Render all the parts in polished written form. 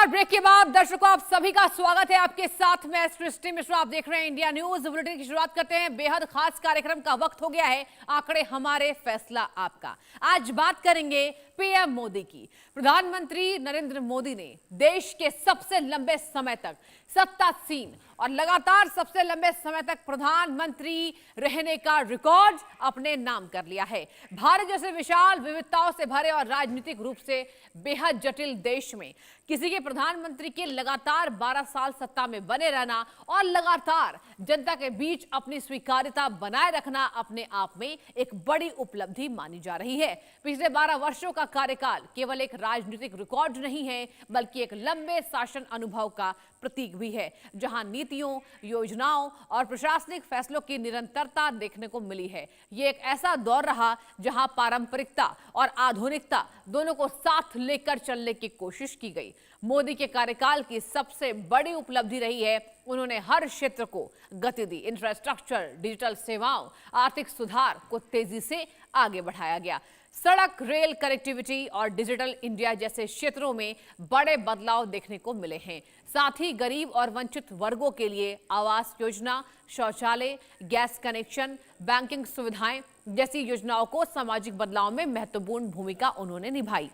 और ब्रेक के बाद दर्शकों आप सभी का स्वागत है। आपके साथ मैं सृष्टि मिश्रा। आप देख रहे हैं इंडिया न्यूज। बुलेटिन की शुरुआत करते हैं। बेहद खास कार्यक्रम का वक्त हो गया है। आंकड़े हमारे, फैसला आपका। आज बात करेंगे पीएम मोदी की। प्रधानमंत्री नरेंद्र मोदी ने देश के सबसे लंबे समय तक सत्तासीन और लगातार सबसे लंबे समय तक प्रधानमंत्री रहने का रिकॉर्ड अपने नाम कर लिया है। भारत जैसे विशाल विविधताओं से भरे और राजनीतिक रूप से बेहद जटिल देश में किसी के प्रधानमंत्री के लगातार 12 साल सत्ता में बने रहना और लगातार जनता के बीच अपनी स्वीकार्यता बनाए रखना अपने आप में एक बड़ी उपलब्धि मानी जा रही है। पिछले 12 वर्षों का कार्यकाल केवल एक राजनीतिक रिकॉर्ड नहीं है, बल्कि एक लंबे शासन अनुभव का प्रतीक भी है, जहां नीतियों, योजनाओं और प्रशासनिक फैसलों की निरंतरता देखने को मिली है। ये एक ऐसा दौर रहा जहां पारंपरिकता और आधुनिकता दोनों को साथ लेकर चलने की कोशिश की गई। मोदी के कार्यकाल की सबसे बड़ी उपलब्धि रही है उन्होंने हर क्षेत्र को गति दी। इंफ्रास्ट्रक्चर, डिजिटल सेवाओं, आर्थिक सुधार को तेजी से आगे बढ़ाया गया। सड़क, रेल कनेक्टिविटी और डिजिटल इंडिया जैसे क्षेत्रों में बड़े बदलाव देखने को मिले हैं। साथ ही गरीब और वंचित वर्गों के लिए आवास योजना, शौचालय, गैस कनेक्शन, बैंकिंग सुविधाएं जैसी योजनाओं को सामाजिक बदलाव में महत्वपूर्ण भूमिका उन्होंने निभाई।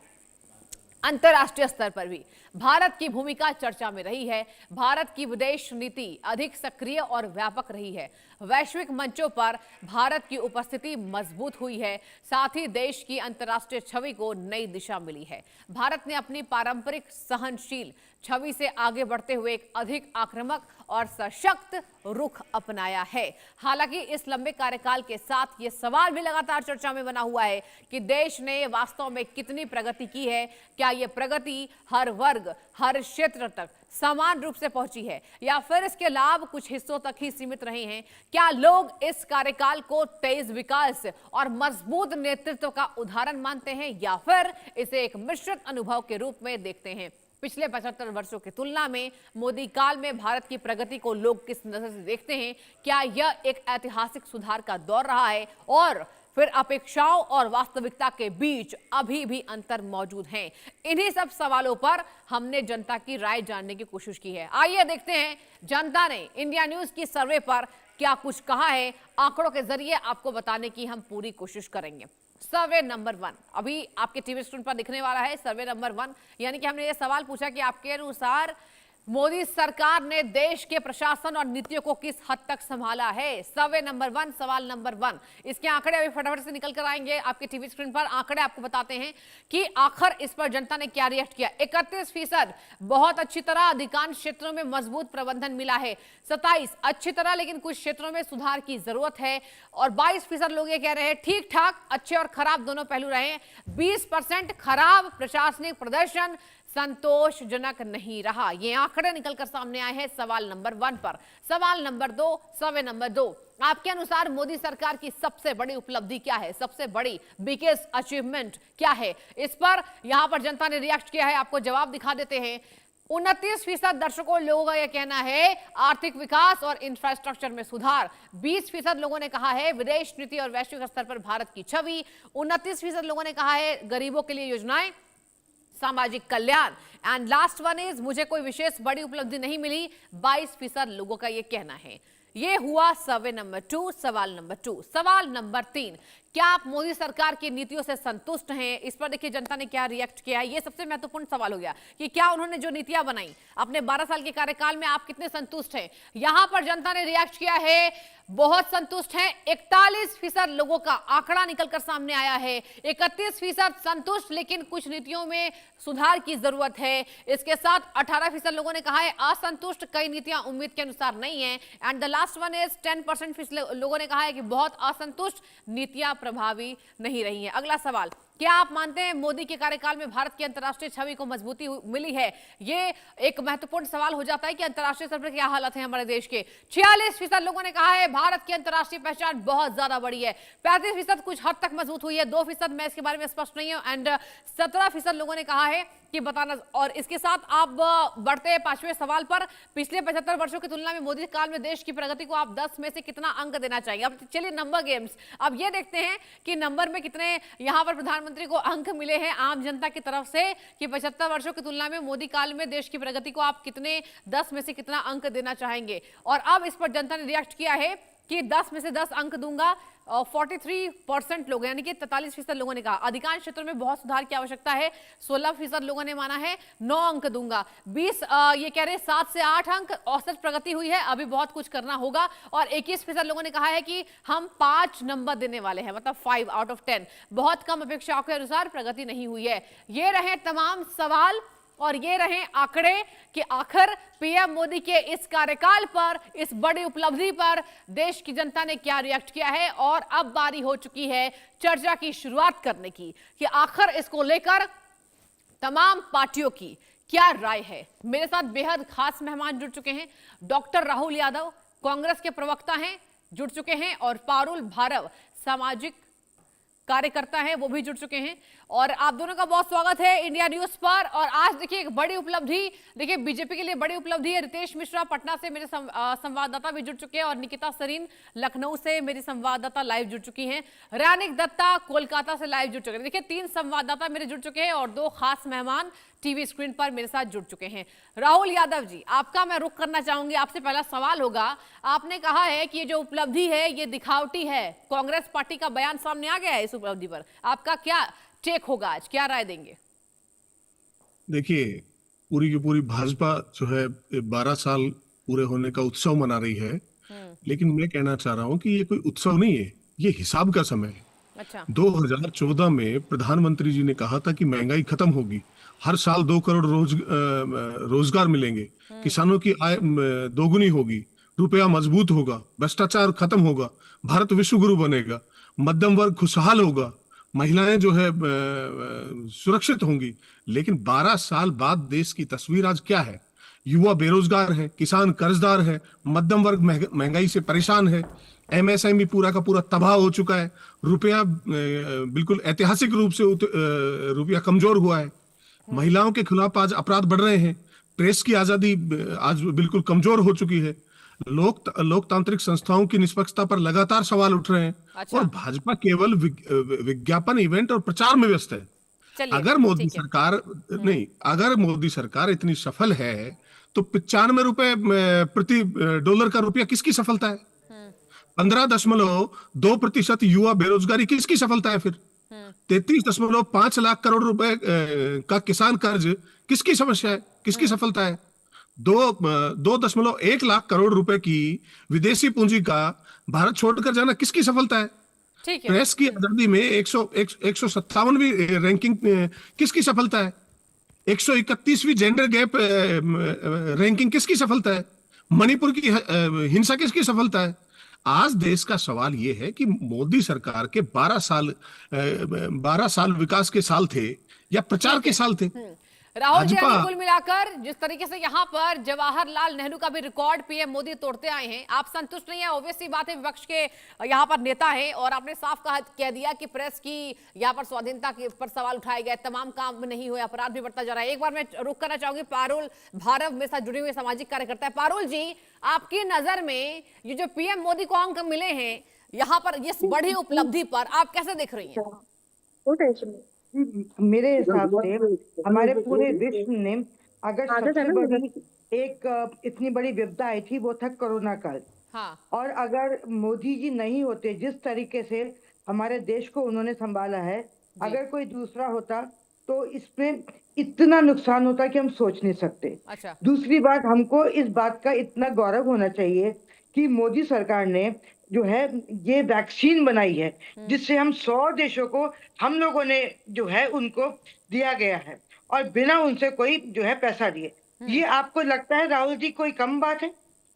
अंतर्राष्ट्रीय स्तर पर भी भारत की भूमिका चर्चा में रही है। भारत की विदेश नीति अधिक सक्रिय और व्यापक रही है। वैश्विक मंचों पर भारत की उपस्थिति मजबूत हुई है। साथ ही देश की अंतर्राष्ट्रीय छवि को नई दिशा मिली है। भारत ने अपनी पारंपरिक सहनशील छवि से आगे बढ़ते हुए एक अधिक आक्रामक और सशक्त रुख अपनाया है। हालांकि इस लंबे कार्यकाल के साथ ये सवाल भी लगातार चर्चा में बना हुआ है कि देश ने वास्तव में कितनी प्रगति की है। क्या ये प्रगति हर वर्ग, हर क्षेत्र तक समान रूप से पहुंची है, या फिर इसके लाभ कुछ हिस्सों तक ही सीमित रहे हैं? क्या लोग इस कार्यकाल को तेज विकास और मजबूत नेतृत्व का उदाहरण मानते हैं, या फिर इसे एक मिश्रित अनुभव के रूप में देखते हैं? पिछले 75 वर्षों की तुलना में मोदी काल में भारत की प्रगति को लोग किस नजर से देखते हैं? क्या यह एक ऐतिहासिक सुधार का दौर रहा है, और फिर अपेक्षाओं और वास्तविकता के बीच अभी भी अंतर मौजूद हैं? इन्हीं सब सवालों पर हमने जनता की राय जानने की कोशिश की है। आइए देखते हैं जनता ने इंडिया न्यूज की सर्वे पर क्या कुछ कहा है। आंकड़ों के जरिए आपको बताने की हम पूरी कोशिश करेंगे। सर्वे नंबर 1 अभी आपके टीवी स्क्रीन पर दिखने वाला है। सर्वे नंबर 1 यानी कि हमने ये सवाल पूछा कि आपके अनुसार मोदी सरकार ने देश के प्रशासन और नीतियों को किस हद तक संभाला है। सर्वे नंबर 1, सवाल नंबर 1। इसके आंकड़े अभी फटाफट से निकल कर आएंगे आपके टीवी स्क्रीन पर। आंकड़े आपको बताते हैं कि आखिर इस पर जनता ने क्या रिएक्ट किया। 31% बहुत अच्छी तरह, अधिकांश क्षेत्रों में मजबूत प्रबंधन मिला है। 27 अच्छी तरह लेकिन कुछ क्षेत्रों में सुधार की जरूरत है। और 22% लोग ये कह रहे हैं ठीक ठाक, अच्छे और खराब दोनों पहलू रहे। 20% खराब प्रशासनिक प्रदर्शन संतोषजनक नहीं रहा। ये आंकड़े निकलकर सामने आए हैं सवाल नंबर 1 पर। सवाल नंबर 2, सर्वे नंबर 2, आपके अनुसार मोदी सरकार की सबसे बड़ी उपलब्धि क्या है? सबसे बड़ी बिगेस्ट अचीवमेंट क्या है? इस पर यहां पर जनता ने रिएक्ट किया है, आपको जवाब दिखा देते हैं। 29% दर्शकों लोगों का यह कहना है आर्थिक विकास और इंफ्रास्ट्रक्चर में सुधार। 20% लोगों ने कहा है विदेश नीति और वैश्विक स्तर पर भारत की छवि। 29% लोगों ने कहा है गरीबों के लिए योजनाएं, सामाजिक कल्याण। एंड लास्ट वन इज मुझे कोई विशेष बड़ी उपलब्धि नहीं मिली। 22% लोगों का यह कहना है। यह हुआ सर्वे नंबर 2, सवाल नंबर 2। सवाल नंबर 3, क्या आप मोदी सरकार की नीतियों से संतुष्ट हैं? इस पर देखिए जनता ने क्या रिएक्ट किया है। यह सबसे महत्वपूर्ण सवाल हो गया कि क्या उन्होंने जो नीतियां बनाई अपने 12 साल के कार्यकाल में, आप कितने संतुष्ट हैं? यहां पर जनता ने रिएक्ट किया है बहुत संतुष्ट हैं। 41% लोगों का आंकड़ा निकलकर सामने आया है। 31% संतुष्ट लेकिन कुछ नीतियों में सुधार की जरूरत है। इसके साथ 18% लोगों ने कहा है असंतुष्ट, कई नीतियां उम्मीद के अनुसार नहीं है। And the last one is 10% लोगों ने कहा है कि बहुत असंतुष्ट, नीतियां प्रभावी नहीं रही है। अगला सवाल, क्या आप मानते हैं मोदी के कार्यकाल में भारत की अंतर्राष्ट्रीय छवि को मजबूती मिली है? ये एक महत्वपूर्ण सवाल हो जाता है कि अंतर्राष्ट्रीय स्तर पर क्या हालत है हमारे देश के। 46% लोगों ने कहा है भारत की अंतर्राष्ट्रीय पहचान बहुत ज्यादा बड़ी है। 35% कुछ हद तक मजबूत हुई है। 2% मैं इसके बारे में स्पष्ट नहीं हूं। एंड 17% लोगों ने कहा है कि बताना। और इसके साथ आप बढ़ते हैं 5वें सवाल पर। पिछले 75 वर्षों की तुलना में मोदी काल में देश की प्रगति को आप 10 में से कितना अंक देना चाहिए? अब चलिए नंबर गेम्स। अब ये देखते हैं कि नंबर में कितने यहां पर प्रधानमंत्री प्रधानमंत्री को अंक मिले हैं आम जनता की तरफ से कि 75 वर्षों की तुलना में मोदी काल में देश की प्रगति को आप कितने 10 में से कितना अंक देना चाहेंगे। और अब इस पर जनता ने रिएक्ट किया है कि 10 में से 10 अंक दूंगा। 43% लोग यानी कि 43% लोगों ने कहा। अधिकांश क्षेत्रों में बहुत सुधार की आवश्यकता है, 16% लोगों ने माना है 9 अंक दूंगा। 20 ये कह रहे 7 से 8 अंक औसत प्रगति हुई है, अभी बहुत कुछ करना होगा। और 21% लोगों ने कहा है कि हम 5 नंबर देने वाले हैं, मतलब 5 आउट ऑफ 10। बहुत कम अपेक्षाओं के अनुसार प्रगति नहीं हुई है। ये रहे तमाम सवाल और ये रहे आंकड़े कि आखिर पीएम मोदी के इस कार्यकाल पर, इस बड़ी उपलब्धि पर देश की जनता ने क्या रिएक्ट किया है। और अब बारी हो चुकी है चर्चा की शुरुआत करने की कि आखिर इसको लेकर तमाम पार्टियों की क्या राय है। मेरे साथ बेहद खास मेहमान जुड़ चुके हैं। डॉक्टर राहुल यादव कांग्रेस के प्रवक्ता हैं, जुड़ चुके हैं। और पारुल भार्गव सामाजिक कार्यकर्ता हैं, वो भी जुड़ चुके हैं। और आप दोनों का बहुत स्वागत है इंडिया न्यूज पर। और आज देखिए एक बड़ी उपलब्धि, देखिए बीजेपी के लिए बड़ी उपलब्धि है। रितेश मिश्रा पटना से मेरे संवाददाता भी जुड़ चुके हैं और निकिता सरीन लखनऊ से मेरी संवाददाता लाइव जुड़ चुकी हैं। रानिक दत्ता कोलकाता से लाइव जुड़ चुके हैं। देखिए 3 संवाददाता मेरे जुड़ चुके हैं और 2 खास मेहमान टीवी स्क्रीन पर मेरे साथ जुड़ चुके हैं। राहुल यादव जी, आपका मैं रुख करना चाहूंगी। आपसे पहला सवाल होगा, आपने कहा है कि ये जो उपलब्धि है ये दिखावटी है, कांग्रेस पार्टी का बयान सामने आ गया है इस उपलब्धि पर, आपका क्या टेक होगा, आज क्या राय देंगे? देखिए, पूरी की पूरी भाजपा जो है 12 साल पूरे होने का उत्सव मना रही है। लेकिन मैं कहना चाह रहा हूं कि ये कोई उत्सव नहीं है, ये हिसाब का समय है। अच्छा। 2014 में प्रधानमंत्री जी ने कहा था कि महंगाई खत्म होगी, हर साल 2 करोड़ रोजगार मिलेंगे, किसानों की आय दोगुनी होगी, रुपया मजबूत होगा, भ्रष्टाचार खत्म होगा, भारत विश्व गुरु बनेगा, मध्यम वर्ग खुशहाल होगा, महिलाएं जो है सुरक्षित होंगी। लेकिन 12 साल बाद देश की तस्वीर आज क्या है? युवा बेरोजगार है, किसान कर्जदार है, मध्यम वर्ग महंगाई से परेशान है, एमएसएमई पूरा का पूरा तबाह हो चुका है, रुपया बिल्कुल ऐतिहासिक रूप से रुपया कमजोर हुआ है, महिलाओं के खिलाफ आज अपराध बढ़ रहे हैं, प्रेस की आजादी आज बिल्कुल कमजोर हो चुकी है, लोकतांत्रिक संस्थाओं की निष्पक्षता पर लगातार सवाल उठ रहे हैं। अच्छा। और भाजपा केवल विज्ञापन इवेंट और प्रचार में व्यस्त है। अगर मोदी सरकार नहीं, अगर मोदी सरकार इतनी सफल है तो 95 रुपए प्रति डॉलर का रुपया किसकी सफलता है? 15.2% युवा बेरोजगारी किसकी सफलता है? फिर 33.5 लाख करोड़ रुपए का किसान कर्ज किसकी समस्या है, किसकी सफलता है? 2.1 लाख करोड़ रुपए की विदेशी पूंजी का भारत छोड़कर जाना किसकी सफलता है? प्रेस की आजादी में 157वीं रैंकिंग किसकी सफलता है? 131वीं जेंडर गैप रैंकिंग किसकी सफलता है? मणिपुर की हिंसा किसकी सफलता है? आज देश का सवाल यह है कि मोदी सरकार के 12 साल विकास के साल थे या प्रचार के साल थे? राहुल जी, कुल मिलाकर जिस तरीके से यहाँ पर जवाहरलाल नेहरू का भी रिकॉर्ड पीएम मोदी तोड़ते आए हैं, आप संतुष्ट नहीं है? ऑब्वियसली बात है, विपक्ष के यहाँ पर नेता है और आपने साफ कह दिया कि प्रेस की यहाँ पर स्वाधीनता के पर सवाल उठाए गए, तमाम काम नहीं हुए, अपराध भी बढ़ता जा रहा है। एक बार मैं रुक करना चाहूंगी, पारुल भार्गव मेरे साथ जुड़े हुए सामाजिक कार्यकर्ता है। पारुल जी, आपकी नजर में ये जो पीएम मोदी को अंक मिले हैं यहाँ पर इस बड़ी उपलब्धि पर, आप कैसे देख रही है? मेरे हिसाब से हमारे पूरे विश्व ने अगर सबसे बड़ी एक इतनी बड़ी विपदा आई थी वो था कोरोना काल। हाँ। और अगर मोदी जी नहीं होते, जिस तरीके से हमारे देश को उन्होंने संभाला है, अगर कोई दूसरा होता तो इसमें इतना नुकसान होता कि हम सोच नहीं सकते। अच्छा। दूसरी बात, हमको इस बात का इतना गौरव होना चाहिए कि मोदी सरकार ने जो है ये वैक्सीन बनाई है, जिससे हम 100 देशों को हम लोगों ने जो है उनको दिया गया है और बिना उनसे कोई जो है पैसा दिए। ये आपको लगता है राहुल जी कोई कम बात है?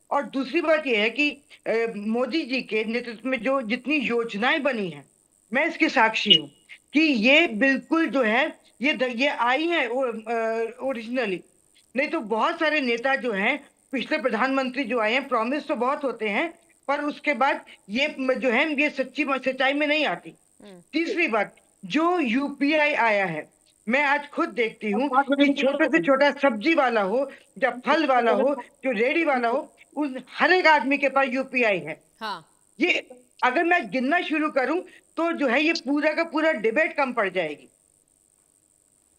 और दूसरी बात ये है कि मोदी जी के नेतृत्व में जो जितनी योजनाएं बनी हैं, मैं इसकी साक्षी हूँ कि ये बिल्कुल जो है ये आई है ओरिजिनली। नहीं तो बहुत सारे नेता जो हैं, पिछले प्रधानमंत्री जो आए हैं, प्रॉमिस तो बहुत होते हैं पर उसके बाद ये जो है ये सच्चाई में नहीं आती। तीसरी बात, जो यूपीआई आया है, मैं आज खुद देखती हूँ कि छोटे से छोटा सब्जी वाला हो या फल वाला हो, जो रेडी वाला हो, उन हर एक आदमी के पास यूपीआई है। हाँ। ये अगर मैं गिनना शुरू करूं तो जो है ये पूरा का पूरा डिबेट कम पड़ जाएगी।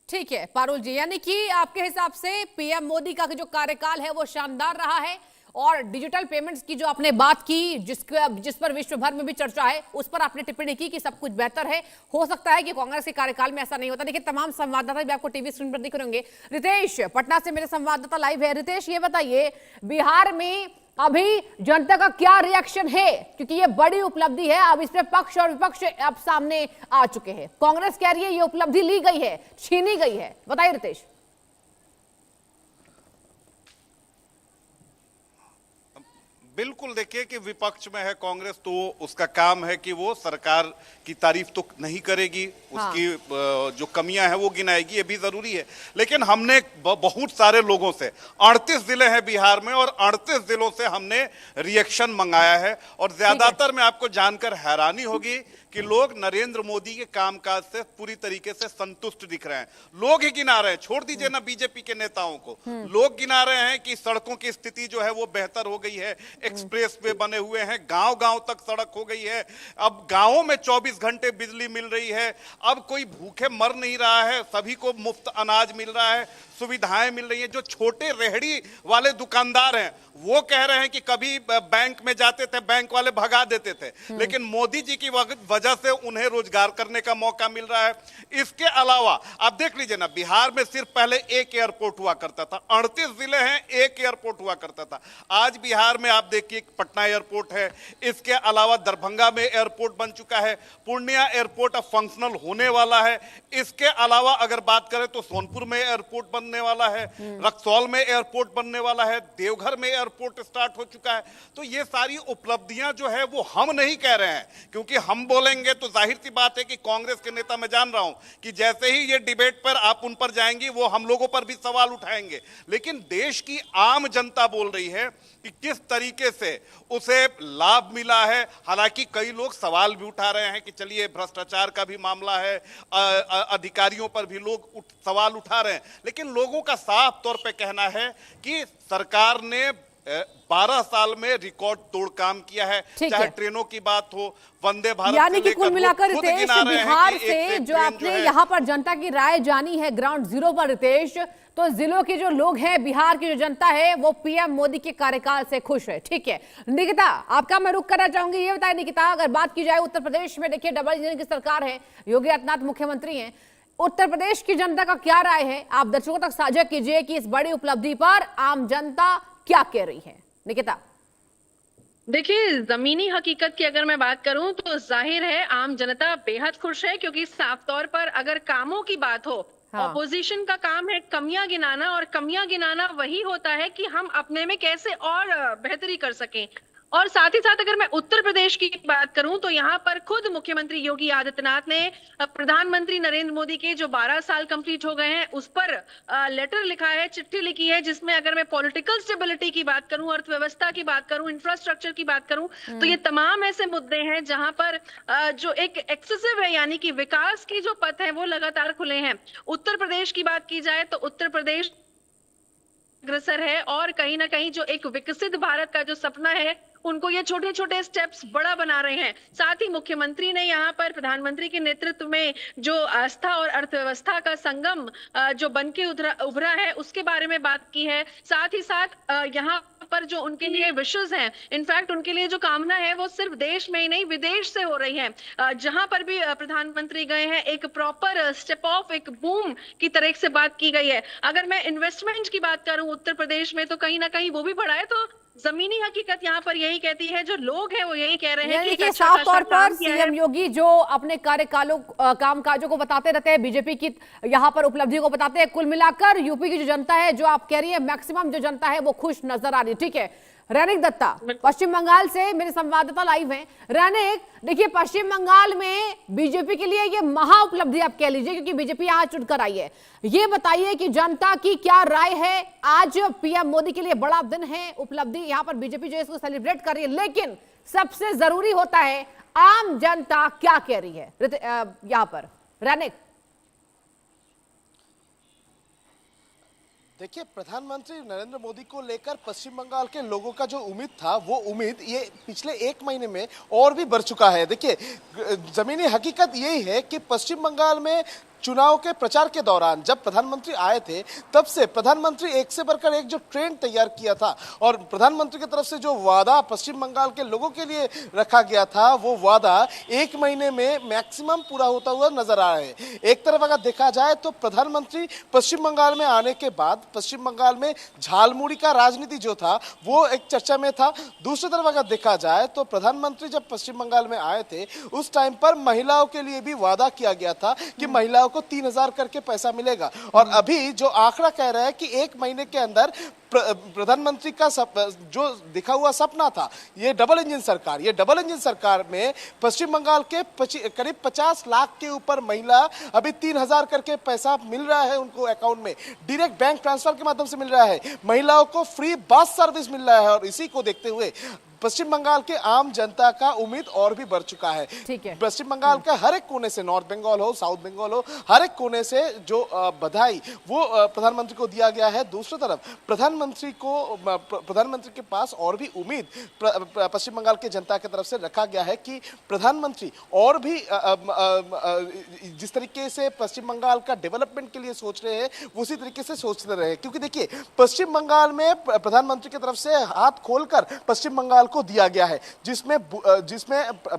ठीक है पारुल जी, यानी कि आपके हिसाब से पीएम मोदी का जो कार्यकाल है वो शानदार रहा है, और डिजिटल पेमेंट्स की जो आपने बात की, जिस पर विश्व भर में भी चर्चा है, उस पर आपने टिप्पणी की कि सब कुछ बेहतर है। हो सकता है कि कांग्रेस के कार्यकाल में ऐसा नहीं होता। देखिए तमाम संवाददाता भी आपको टीवी स्क्रीन पर दिख रहे होंगे। रितेश पटना से मेरे संवाददाता लाइव है। रितेश ये बताइए, बिहार में अभी जनता का क्या रिएक्शन है, क्योंकि ये बड़ी उपलब्धि है, अब इसमें पक्ष और विपक्ष अब सामने आ चुके हैं। कांग्रेस कह रही है ये उपलब्धि ली गई है, छीनी गई है, बताइए रितेश। बिल्कुल, देखिए कि विपक्ष में है कांग्रेस, तो उसका काम है कि वो सरकार की तारीफ तो नहीं करेगी, उसकी जो कमियां हैं वो गिनाएगी, ये भी जरूरी है। लेकिन हमने बहुत सारे लोगों से, 38 जिले हैं बिहार में, और 38 जिलों से हमने रिएक्शन मंगाया है, और ज्यादातर में आपको जानकर हैरानी होगी कि लोग नरेंद्र मोदी के कामकाज से पूरी तरीके से संतुष्ट दिख रहे हैं। लोग ही गिना रहे हैं, छोड़ दीजिए ना बीजेपी के नेताओं को, लोग गिना रहे हैं कि सड़कों की स्थिति जो है वो बेहतर हो गई है, एक्सप्रेस वे बने हुए हैं, गांव-गांव तक सड़क हो गई है, अब गांवों में 24 घंटे बिजली मिल रही है, अब कोई भूखे मर नहीं रहा है, सभी को मुफ्त अनाज मिल रहा है, सुविधाएं मिल रही हैं। जो छोटे रेहड़ी वाले दुकानदार हैं वो कह रहे हैं कि कभी बैंक में जाते थे, बैंक वाले भगा देते थे, लेकिन मोदी जी की वजह से उन्हें रोजगार करने का मौका मिल रहा है। इसके अलावा आप देख लीजिए ना, बिहार में सिर्फ पहले एक एयरपोर्ट हुआ करता था, 38 जिले हैं, एक एयरपोर्ट हुआ करता था। आज बिहार में आप देखिए पटना एयरपोर्ट है, इसके अलावा दरभंगा में एयरपोर्ट बन चुका है, पूर्णिया एयरपोर्ट अब फंक्शनल होने वाला है। इसके अलावा अगर बात करें तो सोनपुर में एयरपोर्ट बनने वाला है, रक्सौल में एयरपोर्ट बनने वाला है, देवघर में एयरपोर्ट स्टार्ट हो चुका है। तो ये सारी उपलब्धियां जो है वो हम नहीं कह रहे हैं, क्योंकि हम बोलेंगे तो जाहिर सी बात है कि कांग्रेस के नेता, मैं जान रहा हूं कि जैसे ही ये डिबेट पर आप उन पर जाएंगी वो हम लोगों पर भी सवाल उठाएंगे, लेकिन देश की आम जनता बोल रही है कि किस तरीके से उसे लाभ मिला है। हालांकि कई लोग सवाल भी उठा रहे हैं कि चलिए भ्रष्टाचार का भी मामला है, अधिकारियों पर भी लोग सवाल उठा रहे हैं, लेकिन लोगों का साफ तौर पे कहना है कि सरकार ने 12 साल में रिकॉर्ड तोड़ काम किया है, चाहे ट्रेनों की बात हो, वंदे भारत, यानी कि कुल मिलाकर रितेश, बिहार से जो आपने यहाँ पर जनता की राय जानी है ग्राउंड जीरो पर रितेश, तो जिलों के जो लोग हैं, बिहार की जो जनता है वो पीएम मोदी के कार्यकाल से खुश है। ठीक है निकिता, आपका मैं रुख करना चाहूंगी। ये बताएं निकिता, अगर बात की जाए उत्तर प्रदेश में, देखिए डबल इंजन की सरकार है, योगी आदित्यनाथ मुख्यमंत्री हैं, उत्तर प्रदेश की जनता का क्या राय है, आप दर्शकों तक साझा कीजिए कि इस बड़ी उपलब्धि पर आम जनता क्या कह रही है। निकिता, देखिए जमीनी हकीकत की अगर मैं बात करूं तो जाहिर है आम जनता बेहद खुश है, क्योंकि साफ तौर पर अगर कामों की बात हो, ऑपोजिशन का काम है कमियां गिनाना, और कमियां गिनाना वही होता है कि हम अपने में कैसे और बेहतरी कर सकें। और साथ ही साथ अगर मैं उत्तर प्रदेश की बात करूं तो यहाँ पर खुद मुख्यमंत्री योगी आदित्यनाथ ने प्रधानमंत्री नरेंद्र मोदी के जो 12 साल कंप्लीट हो गए हैं उस पर लेटर लिखा है, चिट्ठी लिखी है, जिसमें अगर मैं पॉलिटिकल स्टेबिलिटी की बात करूं, अर्थव्यवस्था की बात करूं, इंफ्रास्ट्रक्चर की बात करूं, तो ये तमाम ऐसे मुद्दे हैं जहां पर जो एक एक्सेसिव है, यानी कि विकास की जो पथ है वो लगातार खुले हैं। उत्तर प्रदेश की बात की जाए तो उत्तर प्रदेश अग्रसर है, और कहीं ना कहीं जो एक विकसित भारत का जो सपना है उनको ये छोटे छोटे स्टेप्स बड़ा बना रहे हैं। साथ ही मुख्यमंत्री ने यहाँ पर प्रधानमंत्री के नेतृत्व में जो आस्था और अर्थव्यवस्था का संगम जो बनके उभरा है उसके बारे में बात की है। साथ ही साथ यहाँ पर जो उनके लिए विशेष हैं, इनफैक्ट उनके लिए जो कामना है वो सिर्फ देश में ही नहीं विदेश से हो रही है। जहां पर भी प्रधानमंत्री गए हैं एक प्रॉपर स्टेप ऑफ, एक बूम की तरह से बात की गई है। अगर मैं इन्वेस्टमेंट की बात करूं उत्तर प्रदेश में तो कहीं ना कहीं वो भी बढ़ा है। तो जमीनी हकीकत यहाँ पर यही कहती है, जो लोग हैं वो यही कह रहे हैं कि साफ तौर पर सीएम योगी जो अपने कार्यकालों कामकाजों को बताते रहते हैं, बीजेपी की यहाँ पर उपलब्धि को बताते हैं, कुल मिलाकर यूपी की जो जनता है, जो आप कह रही है मैक्सिमम जो जनता है वो खुश नजर आ रही है। ठीक है, रैनिक दत्ता पश्चिम बंगाल से मेरे संवाददाता लाइव हैं। रैनिक, देखिए पश्चिम बंगाल में बीजेपी के लिए ये महा उपलब्धि आप कह लीजिए, क्योंकि बीजेपी यहाँ चुनकर आई है। ये बताइए कि जनता की क्या राय है, आज पीएम मोदी के लिए बड़ा दिन है, उपलब्धि यहाँ पर बीजेपी जो है इसको सेलिब्रेट कर रही है, लेकिन सबसे जरूरी होता है आम जनता क्या कह रही है यहाँ पर। रैनिक, देखिए, प्रधानमंत्री नरेंद्र मोदी को लेकर पश्चिम बंगाल के लोगों का जो उम्मीद था, वो उम्मीद ये पिछले एक महीने में और भी बढ़ चुका है। देखिए, जमीनी हकीकत यही है कि पश्चिम बंगाल में चुनाव के प्रचार के दौरान जब प्रधानमंत्री आए थे, तब से प्रधानमंत्री एक से बढ़कर एक जो ट्रेंड तैयार किया था और प्रधानमंत्री की तरफ से जो वादा पश्चिम बंगाल के लोगों के लिए रखा गया था, वो वादा एक महीने में मैक्सिमम पूरा होता हुआ नजर आ रहा है। एक तरफ अगर देखा जाए तो प्रधानमंत्री पश्चिम बंगाल में आने के बाद पश्चिम बंगाल में झालमुड़ी का राजनीति जो था वो एक चर्चा में था। दूसरी तरफ अगर देखा जाए तो प्रधानमंत्री जब पश्चिम बंगाल में आए थे, उस टाइम पर महिलाओं के लिए भी वादा किया गया था कि महिलाओं को 3,000 करके पैसा मिलेगा। और अभी जो आंकड़ा कह रहा है कि एक महीने के अंदर प्रधानमंत्री का जो दिखा हुआ सपना था, ये डबल इंजन सरकार में पश्चिम बंगाल के करीब 50 लाख के ऊपर महिला अभी 3,000 करके पैसा मिल रहा है उनको अकाउंट में, डायरेक्ट बैंक ट्रांसफर के माध्यम से मिल रहा है। महिलाओं को फ्री बस सर्विस मिल रहा है और इसी को देखते हुए पश्चिम बंगाल के आम जनता का उम्मीद और भी बढ़ चुका है। ठीक है। पश्चिम बंगाल का हर एक कोने से, नॉर्थ बंगाल हो, साउथ बंगाल हो, हर एक कोने से जो बधाई वो प्रधानमंत्री को दिया गया है। दूसरी तरफ प्रधानमंत्री के पास और भी उम्मीद पश्चिम बंगाल के जनता की तरफ से रखा गया है कि प्रधानमंत्री और भी जिस तरीके से पश्चिम बंगाल का डेवलपमेंट के लिए सोच रहे हैं, उसी तरीके से सोचते रहे। क्योंकि देखिए, पश्चिम बंगाल में प्रधानमंत्री की तरफ से हाथ खोलकर पश्चिम बंगाल को दिया गया है, जिसमें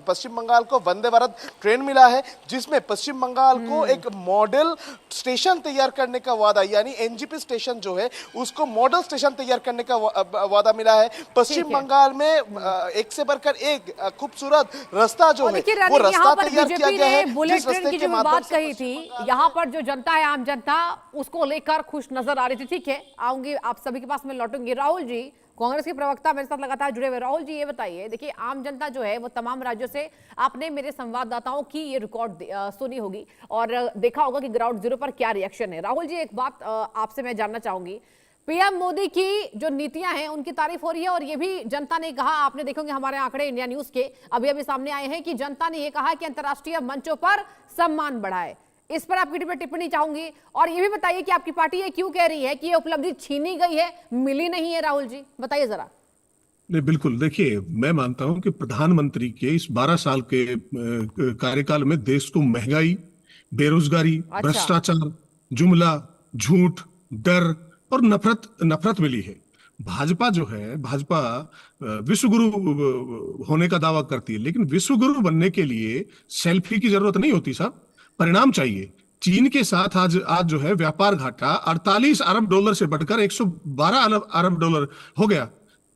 पश्चिम बंगाल को वंदे भारत ट्रेन मिला है, जिसमें पश्चिम बंगाल को एक मॉडल स्टेशन तैयार करने का वादा, यानी एनजीपी स्टेशन जो है उसको मॉडल स्टेशन तैयार करने का वादा मिला है। पश्चिम बंगाल में एक से बढ़कर एक खूबसूरत रास्ता जो है वो रास्ता तैयार किया गया है। बुलेट ट्रेन की जो बात कही थी, यहाँ पर जो जनता है, आम जनता, उसको लेकर खुश नजर आ रही थी। ठीक है, आऊंगी आप सभी के पास में लौटूंगी। राहुल जी, कांग्रेस के प्रवक्ता मेरे साथ लगातार जुड़े हुए। राहुल जी, ये बताइए, देखिए आम जनता जो है वो तमाम राज्यों से, आपने मेरे संवाददाताओं की ये रिकॉर्ड सुनी होगी और देखा होगा कि ग्राउंड जीरो पर क्या रिएक्शन है। राहुल जी, एक बात आपसे मैं जानना चाहूंगी, पीएम मोदी की जो नीतियां हैं उनकी तारीफ हो रही है और ये भी जनता ने कहा, आपने देखोगे हमारे आंकड़े इंडिया न्यूज के अभी अभी सामने आए हैं कि जनता ने ये कहा कि अंतर्राष्ट्रीय मंचों पर सम्मान बढ़ाए। इस पर आपकी टिप्पणी चाहूंगी और ये भी बताइए कि आपकी पार्टी ये क्यों कह रही है कि ये उपलब्धि छीनी गई है, मिली नहीं है। राहुल जी, बताइए जरा। नहीं, बिल्कुल। देखिए, मैं मानता हूं कि प्रधानमंत्री के इस 12 साल के कार्यकाल में देश को महंगाई, बेरोजगारी, भ्रष्टाचार, जुमला, झूठ, डर और नफरत मिली है। भाजपा जो है, भाजपा विश्वगुरु होने का दावा करती है, लेकिन विश्वगुरु बनने के लिए सेल्फी की जरूरत नहीं होती साहब, परिणाम चाहिए। चीन के साथ आज जो है व्यापार घाटा 48 अरब डॉलर से बढ़कर 112 अरब डॉलर हो गया।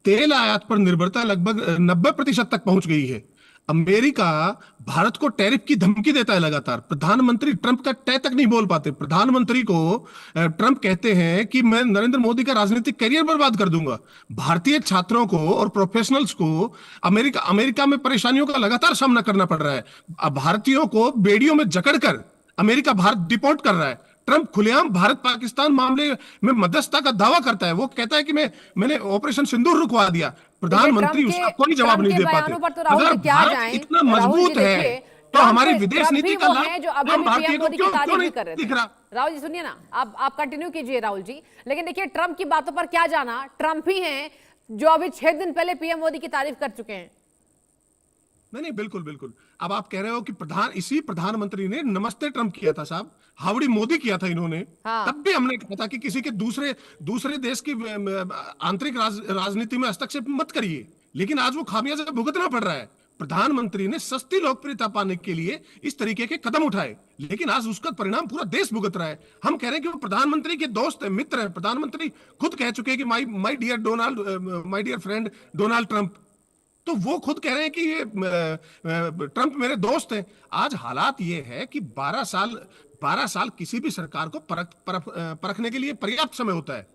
तेल आयात पर निर्भरता लगभग 90% तक पहुंच गई है। अमेरिका भारत को टैरिफ की धमकी देता है लगातार। प्रधानमंत्री ट्रंप का टै तक नहीं बोल पाते। प्रधानमंत्री को ट्रंप कहते हैं कि मैं नरेंद्र मोदी का राजनीतिक करियर बर्बाद कर दूंगा। भारतीय छात्रों को और प्रोफेशनल्स को अमेरिका में परेशानियों का लगातार सामना करना पड़ रहा है। अब भारतीयों को बेड़ियों में जकड़कर अमेरिका भारत डिपोर्ट कर रहा है। ट्रंप खुलेआम भारत पाकिस्तान मामले में मध्यस्थता का दावा करता है। वो कहता है कि मैंने ऑपरेशन सिंदूर रुकवा दिया। प्रधानमंत्री उसका कोई जवाब नहीं दे पाते। अगर भारत इतना मजबूत है तो हमारी विदेश नीति का लाभ हम भारतीय को क्यों नहीं दिख रहा? राहुल जी सुनिए ना, आप कंटिन्यू कीजिए राहुल जी। लेकिन देखिए, ट्रंप की बातों पर क्या जाना, ट्रंप ही हैं जो अभी 6 दिन पहले पीएम मोदी की तारीफ कर चुके हैं। नहीं, बिल्कुल। अब आप कह रहे हो कि इसी प्रधानमंत्री ने नमस्ते ट्रंप किया था साहब, हावड़ी मोदी किया था इन्होंने। हाँ। तब भी हमने कहा था कि किसी के दूसरे देश की आंतरिक राजनीति में हस्तक्षेप मत करिए, लेकिन आज वो खामियाजा भुगतना पड़ रहा है। प्रधानमंत्री ने सस्ती लोकप्रियता पाने के लिए इस तरीके के कदम उठाए, लेकिन आज उसका परिणाम पूरा देश भुगत रहा है। हम कह रहे हैं कि वो प्रधानमंत्री के दोस्त है, मित्र है। प्रधानमंत्री खुद कह चुके हैं कि my dear friend Donald Trump. तो वो खुद कह रहे हैं कि ये ट्रंप मेरे दोस्त हैं। आज हालात ये है कि 12 साल किसी भी सरकार को परखने के लिए पर्याप्त समय होता है।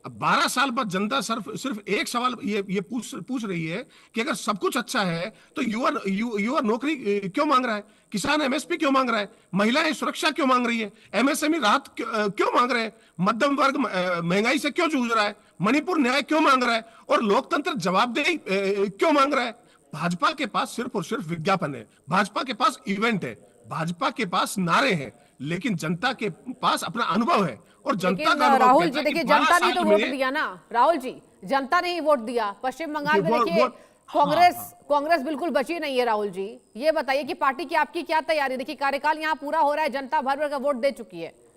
अब 12 साल बाद जनता सिर्फ एक सवाल ये पूछ रही है कि अगर सब कुछ अच्छा है तो युवा नौकरी क्यों मांग रहा है, किसान एमएसपी क्यों मांग रहा है, महिलाएं सुरक्षा क्यों मांग रही है, एमएसएमई राहत क्यों मांग रहे हैं, मध्यम वर्ग महंगाई से क्यों जूझ रहा है, मणिपुर न्याय क्यों मांग रहा है और लोकतंत्र जवाबदेही क्यों मांग रहा है। भाजपा के पास सिर्फ और सिर्फ विज्ञापन है, भाजपा के पास इवेंट है, भाजपा के पास नारे हैं, लेकिन जनता के पास अपना अनुभव है और जनता लेकिन का अनुभव राहुल कहता जी है कि देखिए 12 जनता ने तो साल वोट में- दिया ना, राहुल जी जनता ने ही वोट दिया। पश्चिम बंगाल में वो- देखिए वो- कांग्रेस बिल्कुल बची नहीं है। राहुल जी ये बताइए कि पार्टी की आपकी क्या तैयारी? देखिए कार्यकाल यहाँ पूरा हो रहा है, जनता भर भर का वोट दे चुकी है।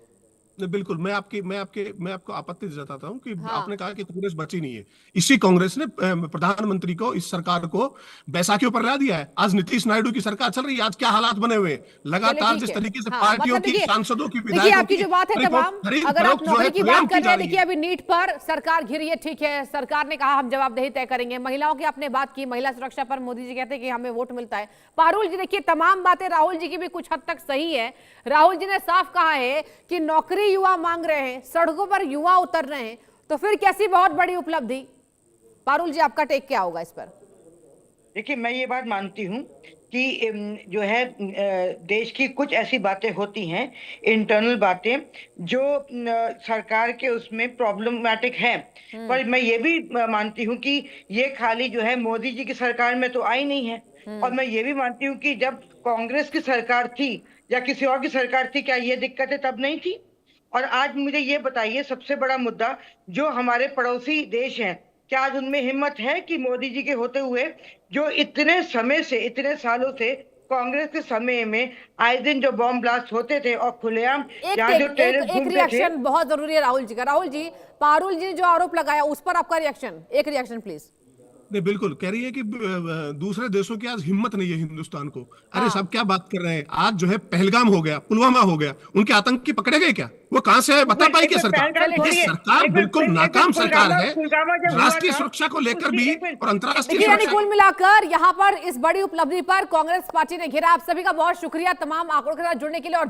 नहीं, बिल्कुल मैं आपको आपत्ति जताता हूं कि हाँ। आपने कहा कि कांग्रेस बची नहीं है। इसी कांग्रेस ने प्रधानमंत्री को, इस सरकार को बैसाखियों पर ला दिया है। आज नीतीश नायडू की सरकार चल रही है, आज क्या हालात बने हुए हैं। लगातार ठीक जिस है। तरीके से हाँ, पार्टियों मतलब की, देखिए- सांसदों की, देखिए विधायकों आपकी जो बात है तमाम, अगर आप नौकरी की बात कर रहे हैं, देखिए अभी नीट पर सरकार घिरी है, ठीक है, सरकार ने कहा हम जवाबदेही तय करेंगे। महिलाओं की आपने बात की, महिला सुरक्षा पर मोदी जी कहते हैं कि हमें वोट मिलता है। पारुल जी देखिए तमाम बातें राहुल जी की भी कुछ हद तक सही है। राहुल जी ने साफ कहा है कि नौकरी युवा मांग रहे हैं, सड़कों पर युवा उतर रहे हैं, तो फिर कैसी बहुत बड़ी उपलब्धि? पारुल जी आपका टेक क्या होगा इस पर? देखिए मैं ये बात मानती हूँ कि जो है देश की कुछ ऐसी बातें होती हैं, इंटरनल बातें, जो सरकार के उसमें प्रॉब्लमैटिक है। पर मैं ये भी मानती हूँ कि ये खाली जो है मोदी जी की सरकार में तो आई नहीं है। और मैं ये भी मानती हूँ कि जब कांग्रेस की सरकार थी या किसी और की सरकार थी, क्या ये दिक्कतें तब नहीं थी? और आज मुझे ये बताइए, सबसे बड़ा मुद्दा जो हमारे पड़ोसी देश हैं, क्या आज उनमें हिम्मत है कि मोदी जी के होते हुए, जो इतने समय से, इतने सालों से कांग्रेस के समय में आए दिन जो बॉम्ब ब्लास्ट होते थे और खुलेआम जहाँ जो टेररिस्ट एक घूमते थे। रिएक्शन बहुत जरूरी है राहुल जी का। राहुल जी, पारुल जी ने जो आरोप लगाया उस पर आपका रिएक्शन, एक रिएक्शन प्लीज। नहीं, बिल्कुल कह रही है कि दूसरे देशों की आज हिम्मत नहीं है हिंदुस्तान को। अरे हाँ। सब क्या बात कर रहे हैं? आज जो है पहलगाम हो गया, पुलवामा हो गया, उनके आतंकी पकड़े गए क्या? वो कहां से है बता पाई क्या सरकार? पहलगाम ये छोड़िए, सरकार एक मिनट, बिल्कुल एक मिनट, नाकाम सरकार है। पुलवामा जब हुआ राष्ट्रीय था, सुरक्षा को लेकर उसकी भी एक मिनट, और अंतर्राष्ट्रीय देखिए यानी सुरक्षा कुल मिलाकर यहाँ पर इस बड़ी उपलब्धि पर कांग्रेस पार्टी ने घेरा। आप सभी का बहुत शुक्रिया तमाम आंकड़ों के साथ जुड़ने के लिए। और